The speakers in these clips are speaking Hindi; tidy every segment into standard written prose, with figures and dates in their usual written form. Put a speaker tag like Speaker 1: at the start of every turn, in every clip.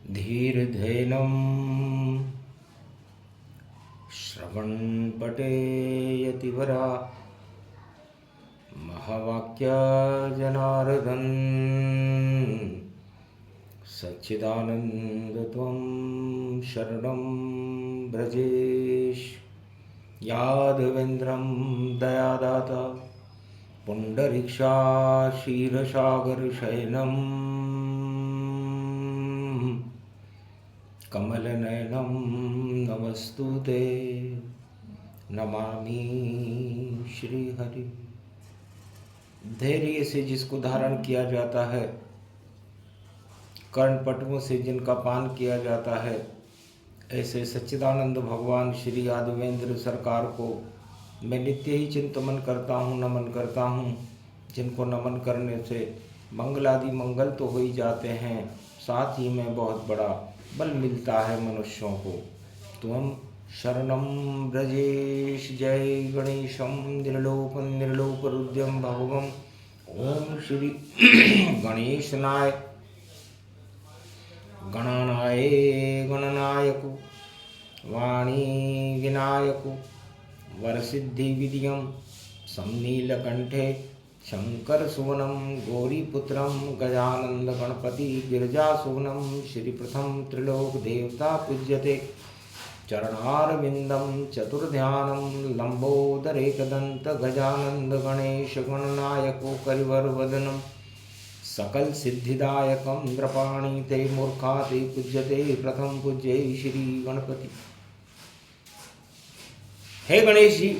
Speaker 1: धीर्धेनं श्रवणपटे यतिवरा महावाक्या जनार्दन सच्चिदानन्दत्वं शरणं ब्रजेश यादवेन्द्रं दयादाता पुण्डरीक्षा क्षीरसागरशयनं कमलनयनं नमस्तुते नमामि श्रीहरि। धैर्य से जिसको धारण किया जाता है, कर्णपटुओं से जिनका पान किया जाता है, ऐसे सच्चिदानंद भगवान श्री यादवेंद्र सरकार को मैं नित्य ही चिंतन करता हूँ, नमन करता हूँ। जिनको नमन करने से मंगलादि मंगल तो हो ही जाते हैं, साथ ही में बहुत बड़ा बल मिलता है मनुष्यों को। त्वं शरणं ब्रजेश जय गणेशं निर्लोकरुद्यं भगवं। ओम श्री गणेशनाय गणनाय गणनायक वाणी विनायक वरसिद्धि विद्यं संनीलकंठे शंकर सुवनं गौरीपुत्रं गजानंद गणपति गिरिजासुवनं श्री प्रथम त्रिलोक देवता पूज्यते चरणारविंदं चतुर्ध्यानं लंबोदरेकदंत गजानंद गणेश गणनायको करिवरवदनं सकल सिद्धिदायकं नृपाणि ते मूर्खा ते पूज्यते प्रथम पूज्ये श्री गणपति। हे गणेश जी,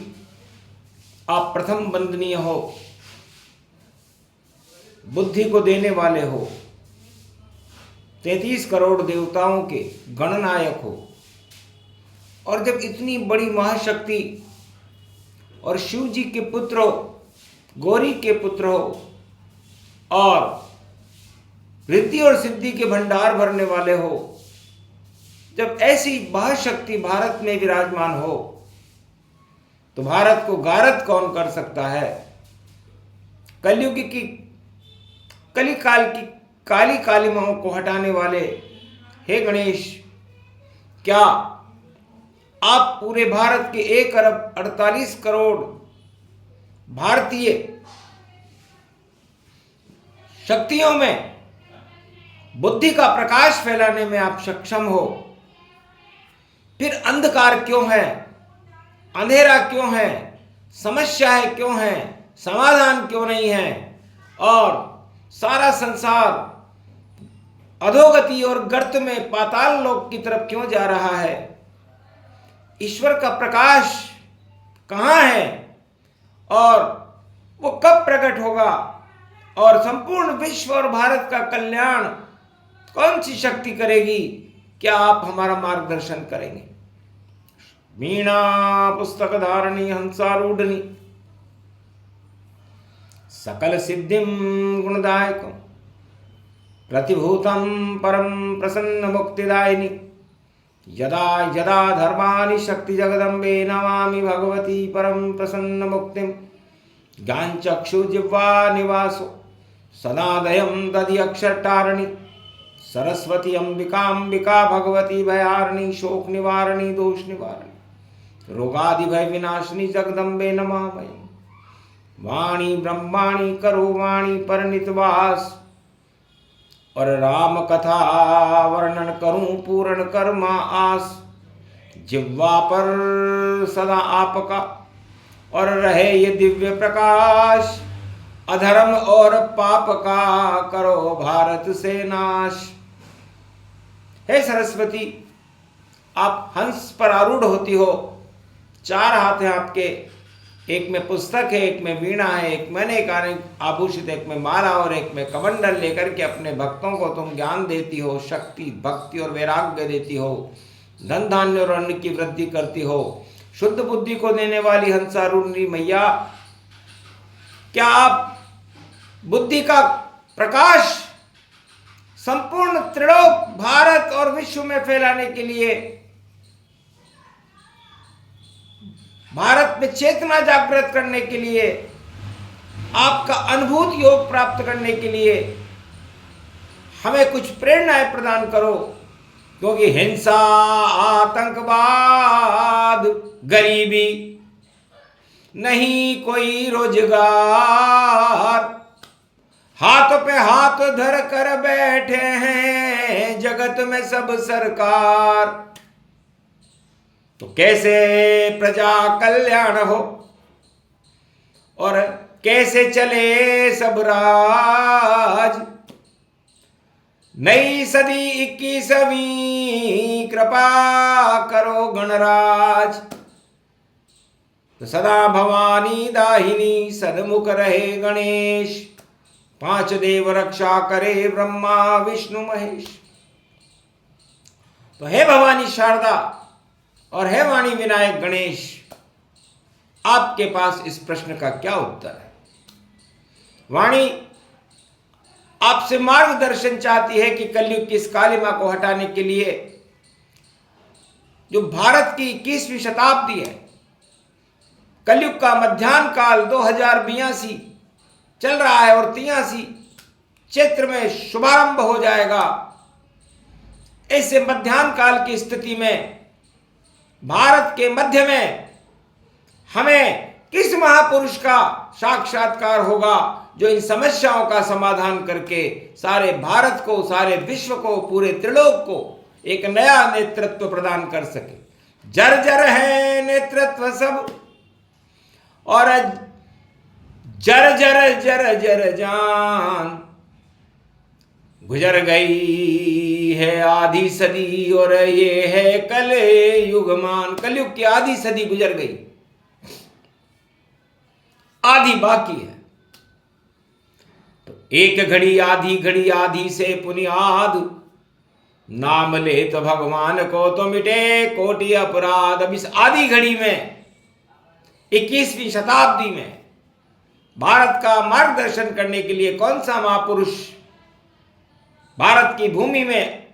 Speaker 1: आप प्रथम वंदनीय हो, बुद्धि को देने वाले हो, 33 करोड़ देवताओं के गणनायक हो। और जब इतनी बड़ी महाशक्ति और शिव जी के पुत्र हो, गौरी के पुत्र हो और रिद्धि और सिद्धि के भंडार भरने वाले हो, जब ऐसी महाशक्ति भारत में विराजमान हो तो भारत को गारद कौन कर सकता है। कलयुग की कली काल की काली कालिमाओं को हटाने वाले हे गणेश, क्या आप पूरे भारत के 1 अरब 48 करोड़ भारतीय शक्तियों में बुद्धि का प्रकाश फैलाने में आप सक्षम हो, फिर अंधकार क्यों है, अंधेरा क्यों है, समस्याएं क्यों है, समाधान क्यों नहीं है और सारा संसार अधोगति और गर्त में पाताल लोक की तरफ क्यों जा रहा है। ईश्वर का प्रकाश कहाँ है और वो कब प्रकट होगा और संपूर्ण विश्व और भारत का कल्याण कौन सी शक्ति करेगी। क्या आप हमारा मार्गदर्शन करेंगे। वीणा पुस्तक धारणी हंसारूढ़नी सकल सिद्धिं गुणदायकं प्रतिभूतं परम प्रसन्न मुक्तिदायिनी यदा यदा धर्माणि शक्ति जगदम्बे नमामि भगवती परम प्रसन्न मुक्तिं ज्ञानचक्षु जिह्वा निवासो सदादयं दधि अक्षरटारिणी सरस्वती अंबिका भगवती भयारिणी शोक निवारणी दोष निवारणी रोगादि भय विनाशिनी जगदम्बे नमामि। वाणी ब्रह्माणी करो वाणी पर नितवास और राम कथा वर्णन करूं पूर्ण कर्मा आस। जिह्वा पर सदा आपका और रहे ये दिव्य प्रकाश, अधर्म और पाप का करो भारत से नाश। हे सरस्वती, आप हंस पर आरूढ़ होती हो, 4 हाथ हैं आपके, एक में पुस्तक है, एक में वीणा है, एक में अनेक आभूषित, एक में माला और एक में कमंडल लेकर के अपने भक्तों को तुम ज्ञान देती हो, शक्ति भक्ति और वैराग्य देती हो, धन धान्य और अन्न की वृद्धि करती हो। शुद्ध बुद्धि को देने वाली हंसारूढ़ी मैया, क्या आप बुद्धि का प्रकाश संपूर्ण त्रिलोक भारत और विश्व में फैलाने के लिए, भारत में चेतना जागृत करने के लिए, आपका अनुभूत योग प्राप्त करने के लिए हमें कुछ प्रेरणाएं प्रदान करो। क्योंकि हिंसा, आतंकवाद, गरीबी, नहीं कोई रोजगार, हाथ पे हाथ धर कर बैठे हैं जगत में सब सरकार। तो कैसे प्रजा कल्याण हो और कैसे चले सब राज। नई सदी 21वीं कृपा करो गणराज। तो सदा भवानी दाहिनी सन्मुख रहे गणेश। 5 देव रक्षा करे ब्रह्मा विष्णु महेश। तो हे भवानी शारदा और हे वाणी विनायक गणेश, आपके पास इस प्रश्न का क्या उत्तर है? वाणी आपसे मार्गदर्शन चाहती है कि कलयुग की इस कालिमा को हटाने के लिए जो भारत की 21वीं शताब्दी है, कलयुग का मध्यान्ह काल 2082 चल रहा है और 83 चैत्र में शुभारंभ हो जाएगा। ऐसे मध्यान्ह काल की स्थिति में भारत के मध्य में हमें किस महापुरुष का साक्षात्कार होगा जो इन समस्याओं का समाधान करके सारे भारत को, सारे विश्व को, पूरे त्रिलोक को एक नया नेतृत्व प्रदान कर सके। जर्जर है नेतृत्व सब और जर जान। गुजर गई है आधी सदी और ये है कल युगमान। कलयुग की आधी सदी गुजर गई, आधी बाकी है। तो एक घड़ी आधी से पुनियाद, नाम ले तो भगवान को तो मिटे कोटि अपराध। अब इस आधी घड़ी में 21वीं शताब्दी में भारत का मार्गदर्शन करने के लिए कौन सा महापुरुष भारत की भूमि में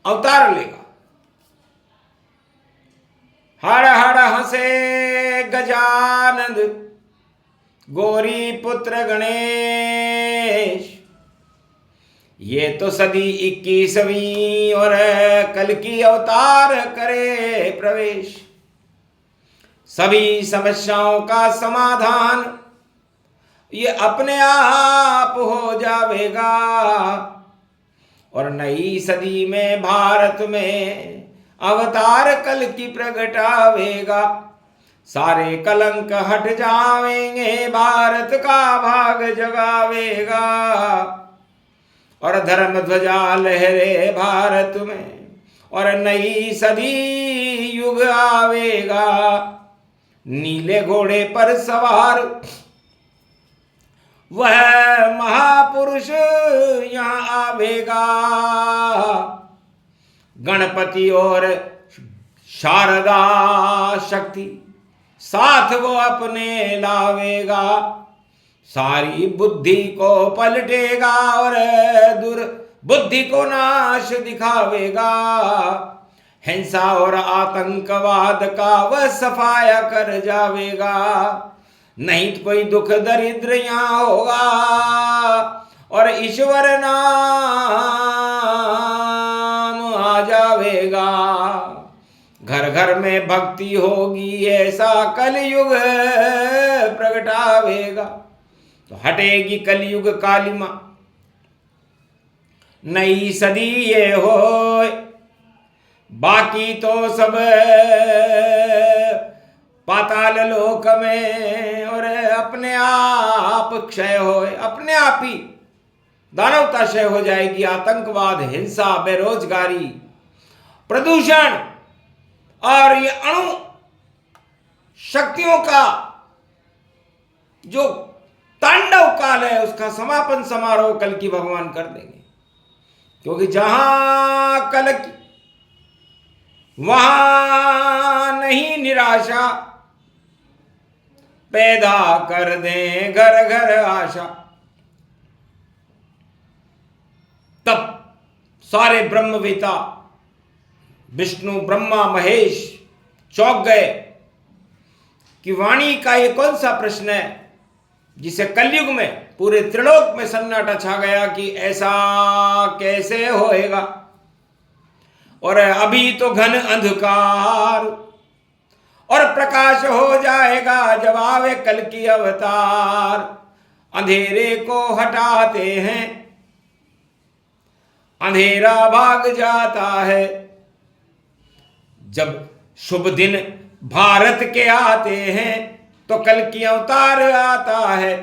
Speaker 1: अवतार लेगा? हर हर हंसे गजानंद गौरी पुत्र गणेश। ये तो सदी 21वीं और कल की अवतार करे प्रवेश। सभी समस्याओं का समाधान ये अपने आप हो जावेगा और नई सदी में भारत में अवतार कल की प्रगटावेगा। सारे कलंक हट जावेंगे, भारत का भाग जगावेगा और धर्म ध्वजा लहरे भारत में और नई सदी युग आवेगा। नीले घोड़े पर सवार वह महापुरुष यहाँ आवेगा। गणपति और शारदा शक्ति साथ वो अपने लावेगा। सारी बुद्धि को पलटेगा और दुर्बुद्धि को नाश दिखावेगा। हिंसा और आतंकवाद का वह सफाया कर जावेगा। नहीं तो कोई दुख दरिद्र यहाँ होगा और ईश्वर नाम आ जावेगा। घर घर में भक्ति होगी ऐसा कलयुग प्रगटावेगा। तो हटेगी कलयुग कालिमा, नई सदी ये हो। बाकी तो सब पाताल लोक में और अपने आप क्षय हो, अपने आप ही दानवता क्षय हो जाएगी। आतंकवाद, हिंसा, बेरोजगारी, प्रदूषण और ये अणु शक्तियों का जो तांडव काल है उसका समापन समारोह कल की भगवान कर देंगे। क्योंकि जहां कल की वहां नहीं निराशा, पैदा कर दें घर घर आशा। तब सारे ब्रह्मवेता विष्णु ब्रह्मा महेश चौंक गए कि वाणी का ये कौन सा प्रश्न है जिसे कलयुग में पूरे त्रिलोक में सन्नाटा छा गया कि ऐसा कैसे होएगा। और अभी तो घन अंधकार, और प्रकाश हो जाएगा जब आवे कल की अवतार। अंधेरे को हटाते हैं, अंधेरा भाग जाता है। जब शुभ दिन भारत के आते हैं तो कल की अवतार आता है।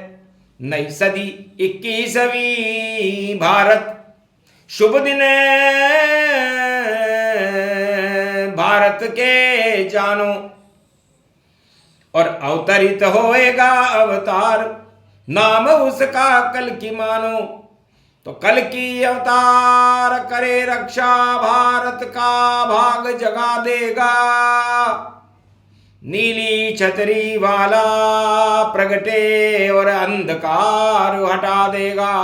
Speaker 1: नई सदी 21वीं भारत, शुभ दिन भारत के जानो, और अवतरित होएगा अवतार, नाम उसका कल की मानो। तो कल की अवतार करे रक्षा, भारत का भाग जगा देगा। नीली छतरी वाला प्रगटे और अंधकार हटा देगा।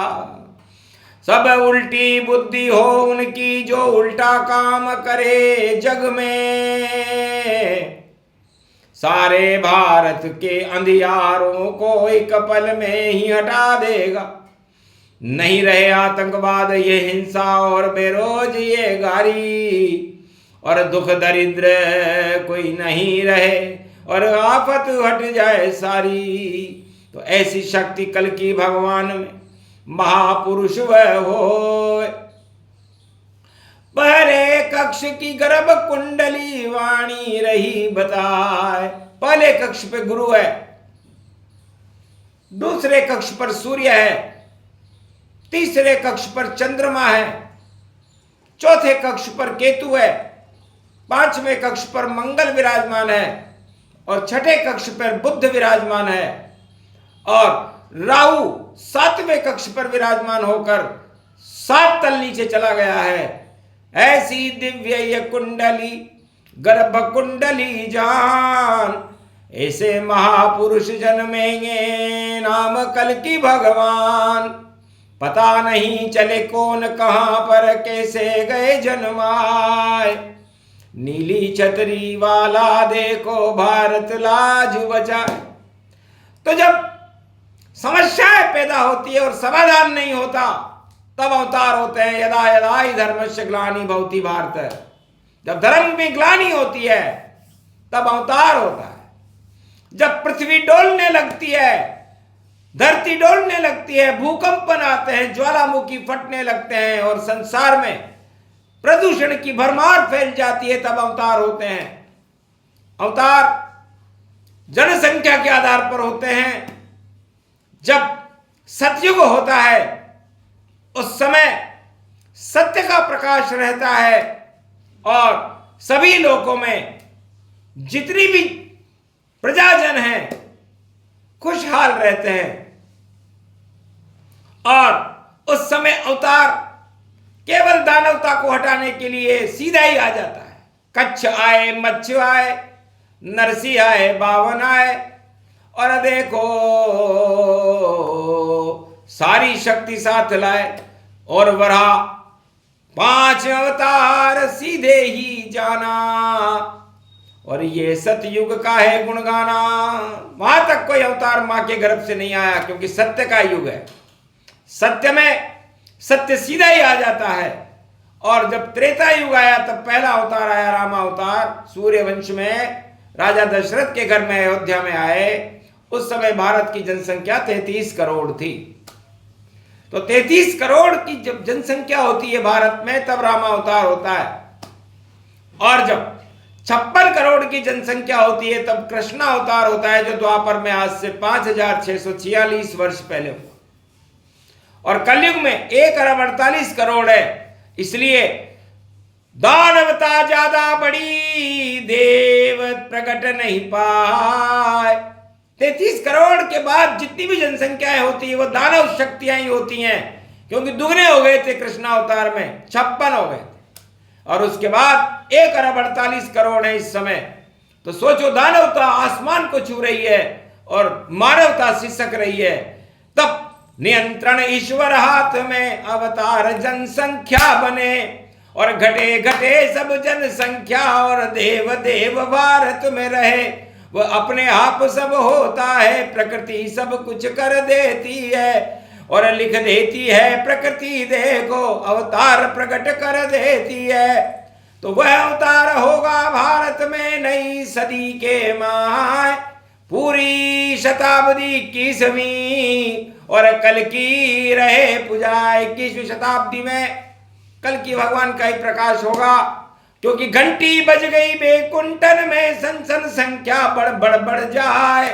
Speaker 1: सब उल्टी बुद्धि हो उनकी जो उल्टा काम करे जग में। सारे भारत के अंधियारों को एक पल में ही हटा देगा। नहीं रहे आतंकवाद, ये हिंसा और बेरोज ये गारी, और दुख दरिद्र कोई नहीं रहे, और आफत हट जाए सारी। तो ऐसी शक्ति कल की भगवान में महापुरुष वह हो। पहले कक्ष की गर्भ कुंडली वाणी रही बताए। पहले कक्ष पे गुरु है, दूसरे कक्ष पर सूर्य है, तीसरे कक्ष पर चंद्रमा है, चौथे कक्ष पर केतु है, पांचवें कक्ष पर मंगल विराजमान है, और छठे कक्ष पर बुध विराजमान है, और राहु सातवें कक्ष पर विराजमान होकर 7 तल नीचे चला गया है। ऐसी दिव्य ये कुंडली गर्भ कुंडली जान, ऐसे महापुरुष जन्मेंगे नाम कल की भगवान। पता नहीं चले कौन कहां पर कैसे गए जन्माए। नीली छतरी वाला देखो भारत लाज बचाए। तो जब समस्याएं पैदा होती है और समाधान नहीं होता, तब अवतार होते हैं। यदा यदा ही धर्मस्य ग्लानि भवति भारत, जब धर्म में ग्लानि होती है तब अवतार होता है। जब पृथ्वी डोलने लगती है, धरती डोलने लगती है, भूकंपन आते हैं, ज्वालामुखी फटने लगते हैं, और संसार में प्रदूषण की भरमार फैल जाती है, तब अवतार होते हैं। अवतार जनसंख्या के आधार पर होते हैं। जब सतयुग होता है उस समय सत्य का प्रकाश रहता है, और सभी लोगों में जितनी भी प्रजाजन हैं खुशहाल रहते हैं। और उस समय अवतार केवल दानवता को हटाने के लिए सीधा ही आ जाता है। कच्छ आए, मच्छ आए, नरसिंह आए, बावन आए, और देखो सारी शक्ति साथ लाए, और वरा 5 अवतार सीधे ही जाना। और ये सतयुग का है गुण गाना। वहां तक कोई अवतार मां के गर्भ से नहीं आया, क्योंकि सत्य का युग है। सत्य में सत्य सीधा ही आ जाता है। और जब त्रेता युग आया तब पहला अवतार आया राम अवतार। सूर्य वंश में राजा दशरथ के घर में अयोध्या में आए। उस समय भारत की जनसंख्या 33 करोड़ थी। तो 33 करोड़ की जब जनसंख्या होती है भारत में, तब राम अवतार होता है। और जब 56 करोड़ की जनसंख्या होती है तब कृष्ण अवतार होता है, जो द्वापर में आज से 5646 वर्ष पहले हुआ। और कलयुग में 1 अरब 48 करोड़ है। इसलिए दानवता ज्यादा बड़ी, देव प्रकट नहीं पाए। 33 करोड़ के बाद जितनी भी जनसंख्याएं होती है वो दानव शक्तियां ही होती हैं, क्योंकि दुगने हो गए थे कृष्णावतार में, 56 हो गए थे। और उसके बाद 1 अरब 48 करोड़ है इस समय। तो सोचो, दानवता आसमान को छू रही है और मानवता सिसक रही है। तब नियंत्रण ईश्वर हाथ में, अवतार जनसंख्या बने, और घटे घटे सब जनसंख्या, और देव देव भारत में रहे। वह अपने आप सब होता है, प्रकृति सब कुछ कर देती है, और लिख देती है प्रकृति देखो, अवतार प्रकट कर देती है। तो वह अवतार होगा भारत में नई सदी के माह, पूरी शताब्दी 21वीं और कल की रहे पूजा। 21वीं शताब्दी में कल की भगवान का ही प्रकाश होगा, क्योंकि घंटी बज गई बैकुंठन में, सन सन संख्या बढ़ जाए,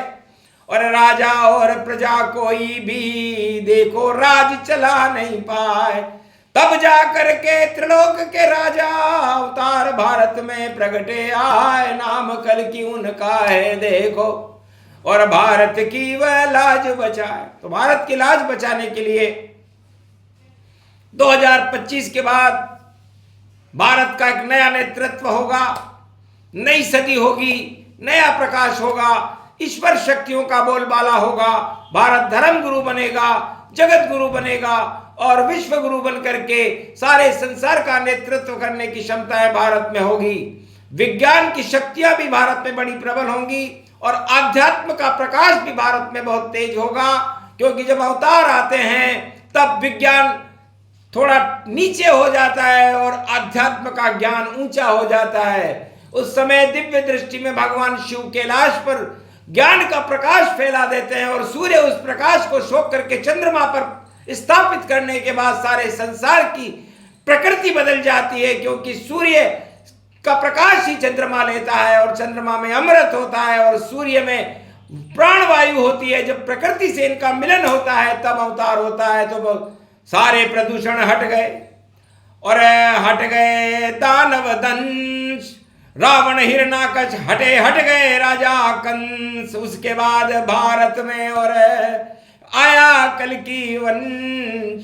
Speaker 1: और राजा और प्रजा कोई भी देखो राज चला नहीं पाए। तब जा करके त्रिलोक के राजा अवतार भारत में प्रगटे आए, नाम कल की उनका है देखो, और भारत की वह लाज बचाए। तो भारत की लाज बचाने के लिए 2025 के बाद भारत का एक नया नेतृत्व होगा, नई सदी होगी, नया प्रकाश होगा, ईश्वर शक्तियों का बोलबाला होगा। भारत धर्म गुरु बनेगा, जगत गुरु बनेगा, और विश्व गुरु बनकर के सारे संसार का नेतृत्व करने की क्षमताएं भारत में होगी। विज्ञान की शक्तियां भी भारत में बड़ी प्रबल होंगी, और आध्यात्म का प्रकाश भी भारत में बहुत तेज होगा, क्योंकि जब अवतार आते हैं तब विज्ञान थोड़ा नीचे हो जाता है और आध्यात्म का ज्ञान ऊंचा हो जाता है। उस समय दिव्य दृष्टि में भगवान शिव कैलाश पर ज्ञान का प्रकाश फैला देते हैं, और सूर्य उस प्रकाश को शोक करके चंद्रमा पर स्थापित करने के बाद सारे संसार की प्रकृति बदल जाती है, क्योंकि सूर्य का प्रकाश ही चंद्रमा लेता है, और चंद्रमा में अमृत होता है, और सूर्य में प्राणवायु होती है। जब प्रकृति से इनका मिलन होता है तब अवतार होता है। तो सारे प्रदूषण हट गए, और हट गए दानव दंश, रावण हिरणाकश, हट गए राजा कंस। उसके बाद भारत में और आया कल की वंश,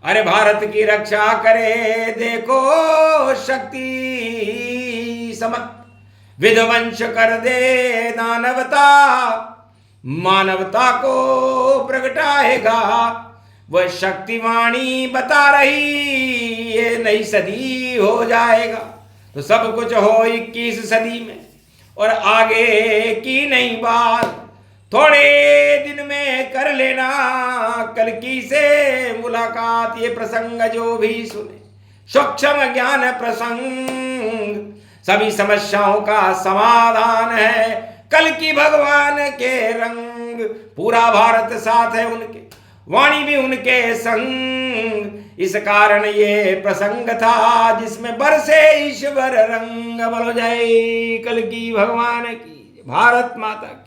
Speaker 1: अरे भारत की रक्षा करे देखो शक्ति समत, विध्वंस कर दे दानवता, मानवता को प्रगटाएगा वह शक्तिवाणी बता रही, ये नई सदी हो जाएगा। तो सब कुछ हो 21 सदी में, और आगे की नई बात थोड़े दिन में कर लेना कल की से मुलाकात। ये प्रसंग जो भी सुने सूक्ष्म ज्ञान प्रसंग, सभी समस्याओं का समाधान है कल की भगवान के रंग। पूरा भारत साथ है उनके, वाणी भी उनके संग, इस कारण ये प्रसंग था जिसमें बरसे ईश्वर रंग। बोलो जय कल की भगवान की, भारत माता की।